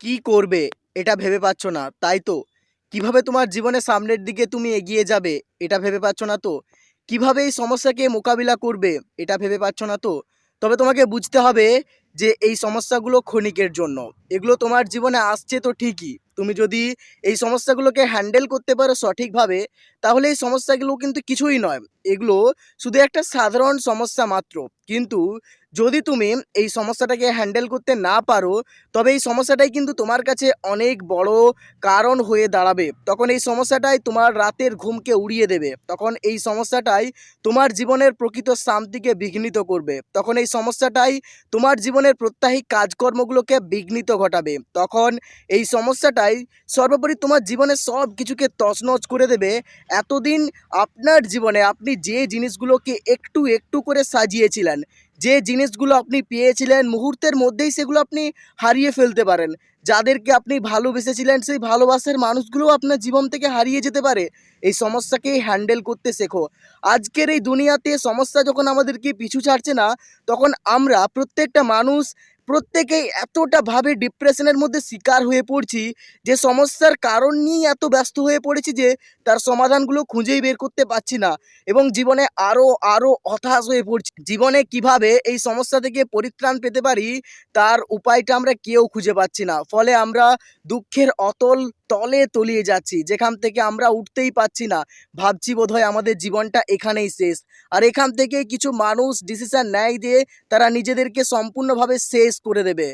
কি করবে এটা ভেবে পাচ্ছ না, তাই তো? কিভাবে তোমার জীবনের সামনের দিকে তুমি এগিয়ে যাবে এটা ভেবে পাচ্ছ না তো? কিভাবে এই সমস্যাকে মোকাবিলা করবে এটা ভেবে পাচ্ছ না তো? তবে তোমাকে বুঝতে হবে যে এই সমস্যাগুলো ক্ষণিকের জন্য। এগুলো তোমার জীবনে আসছে তো ঠিকই। তুমি যদি এই সমস্যাগুলোকে হ্যান্ডেল করতে পারো সঠিকভাবে, তাহলে এই সমস্যাগুলো কিন্তু কিছুই নয়। এগুলো শুধু একটা সাধারণ সমস্যা মাত্র। কিন্তু যদি তুমি এই সমস্যাটাকে হ্যান্ডেল করতে না পারো, তবে এই সমস্যাটাই কিন্তু তোমার কাছে অনেক বড় কারণ হয়ে দাঁড়াবে। তখন এই সমস্যাটাই তোমার রাতের ঘুমকে উড়িয়ে দেবে। তখন এই সমস্যাটাই তোমার জীবনের প্রকৃত শান্তিকে বিঘ্নিত করবে। তখন এই সমস্যাটাই তোমার জীবনের প্রত্যাহিক কাজকর্মগুলোকে বিঘ্নিত ঘটাবে। তখন এই সমস্যাটাই সর্বোপরি তোমার জীবনের সব কিছুকে তছনছ করে দেবে। এতদিন আপনার জীবনে আপনি যে জিনিসগুলোকে একটু একটু করে সাজিয়েছিলেন, যে জিনিসগুলো আপনি পেয়েছিলেন মুহূর্তের মধ্যেই সেগুলো আপনি হারিয়ে ফেলতে পারেন। যাদেরকে আপনি ভালোবেসেছিলেন সেই ভালোবাসার মানুষগুলোও আপনার জীবন থেকে হারিয়ে যেতে পারে। এই সমস্যাকে হ্যান্ডেল করতে শেখো। আজকের এই দুনিয়াতে সমস্যা যখন আমাদেরকে পিছু ছাড়ছে না, তখন আমরা প্রত্যেকটা মানুষ প্রত্যেকেই এতটা ভাবে ডিপ্রেশনের মধ্যে শিকার হয়ে পড়ছি, যে সমস্যার কারণ নিয়েই এত ব্যস্ত হয়ে পড়েছি যে তার সমাধানগুলো খুঁজেই বের করতে পারছি না, এবং জীবনে আরও আরও হতাশ হয়ে পড়ছি। জীবনে কিভাবে এই সমস্যা থেকে পরিত্রাণ পেতে পারি তার উপায়টা আমরা কেউ খুঁজে পাচ্ছি না। ফলে আমরা দুঃখের অতল তলে তলিয়ে যাচ্ছি, যেখান থেকে আমরা উঠতেই পাচ্ছি না। ভাবছি বোধহয় আমাদের জীবনটা এখানেই শেষ। আর এখান থেকে কিছু মানুষ ডিসিশন নেয় দিয়ে তারা নিজেদেরকে সম্পূর্ণভাবে শেষ করে দেবে।